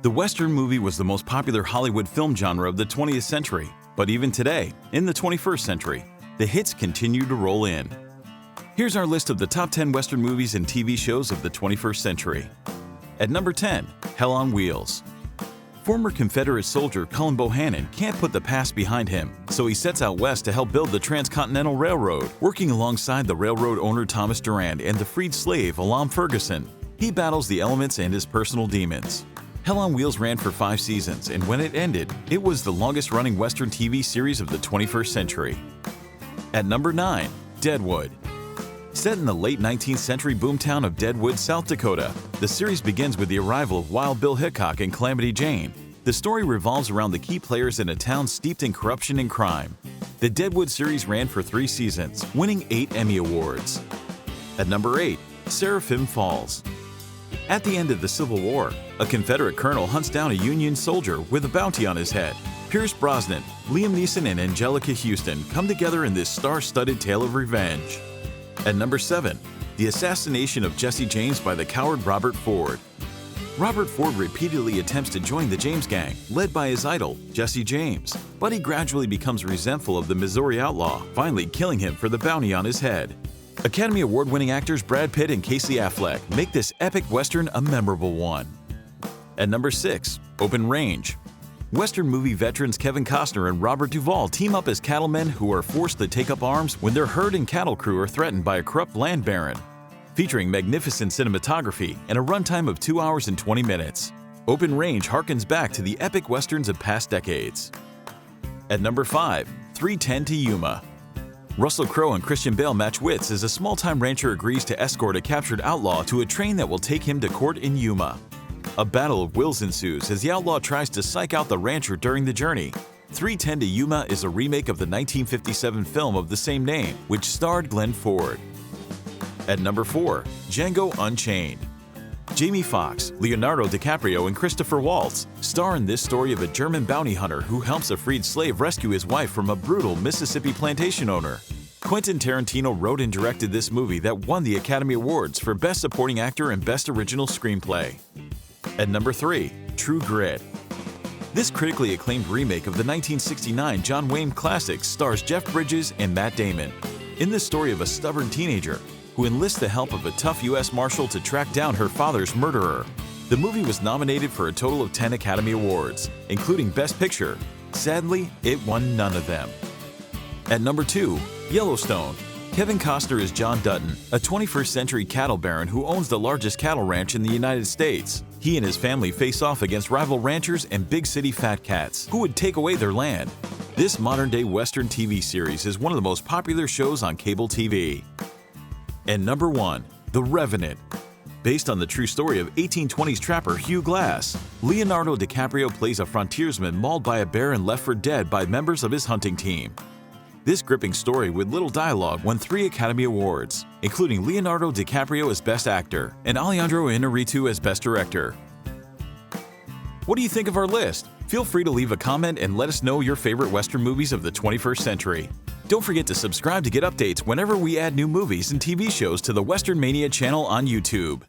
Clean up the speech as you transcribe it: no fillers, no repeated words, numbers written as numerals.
The Western movie was the most popular Hollywood film genre of the 20th century, but even today, in the 21st century, the hits continue to roll in. Here's our list of the top 10 Western movies and TV shows of the 21st century. At number 10, Hell on Wheels. Former Confederate soldier Cullen Bohannon can't put the past behind him, so he sets out west to help build the Transcontinental Railroad, working alongside the railroad owner Thomas Durand and the freed slave Elam Ferguson. He battles the elements and his personal demons. Hell on Wheels ran for 5 seasons, and when it ended, it was the longest-running Western TV series of the 21st century. At number 9, Deadwood. Set in the late 19th century boomtown of Deadwood, South Dakota, the series begins with the arrival of Wild Bill Hickok and Calamity Jane. The story revolves around the key players in a town steeped in corruption and crime. The Deadwood series ran for 3 seasons, winning 8 Emmy Awards. At number 8, Seraphim Falls. At the end of the Civil War, a Confederate colonel hunts down a Union soldier with a bounty on his head. Pierce Brosnan, Liam Neeson, and Angelica Houston come together in this star-studded tale of revenge. At number 7, the assassination of Jesse James by the coward Robert Ford. Robert Ford repeatedly attempts to join the James Gang, led by his idol, Jesse James, but he gradually becomes resentful of the Missouri outlaw, finally killing him for the bounty on his head. Academy Award-winning actors Brad Pitt and Casey Affleck make this epic Western a memorable one. At number 6, Open Range. Western movie veterans Kevin Costner and Robert Duvall team up as cattlemen who are forced to take up arms when their herd and cattle crew are threatened by a corrupt land baron. Featuring magnificent cinematography and a runtime of 2 hours and 20 minutes, Open Range harkens back to the epic westerns of past decades. At number 5, 3:10 to Yuma. Russell Crowe and Christian Bale match wits as a small-time rancher agrees to escort a captured outlaw to a train that will take him to court in Yuma. A battle of wills ensues as the outlaw tries to psych out the rancher during the journey. 3:10 to Yuma is a remake of the 1957 film of the same name, which starred Glenn Ford. At number 4, Django Unchained. Jamie Foxx, Leonardo DiCaprio, and Christopher Waltz star in this story of a German bounty hunter who helps a freed slave rescue his wife from a brutal Mississippi plantation owner. Quentin Tarantino wrote and directed this movie that won the Academy Awards for Best Supporting Actor and Best Original Screenplay. At number 3, True Grit. This critically acclaimed remake of the 1969 John Wayne classic stars Jeff Bridges and Matt Damon in the story of a stubborn teenager who enlists the help of a tough U.S. Marshal to track down her father's murderer. The movie was nominated for a total of 10 Academy Awards, including Best Picture. Sadly, it won none of them. At number 2, Yellowstone. Kevin Costner is John Dutton, a 21st century cattle baron who owns the largest cattle ranch in the United States. He and his family face off against rival ranchers and big city fat cats who would take away their land. This modern-day Western TV series is one of the most popular shows on cable TV. And number 1, The Revenant. Based on the true story of 1820s trapper Hugh Glass, Leonardo DiCaprio plays a frontiersman mauled by a bear and left for dead by members of his hunting team. This gripping story with little dialogue won 3 Academy Awards, including Leonardo DiCaprio as Best Actor and Alejandro Inarritu as Best Director. What do you think of our list? Feel free to leave a comment and let us know your favorite Western movies of the 21st century. Don't forget to subscribe to get updates whenever we add new movies and TV shows to the Western Mania channel on YouTube.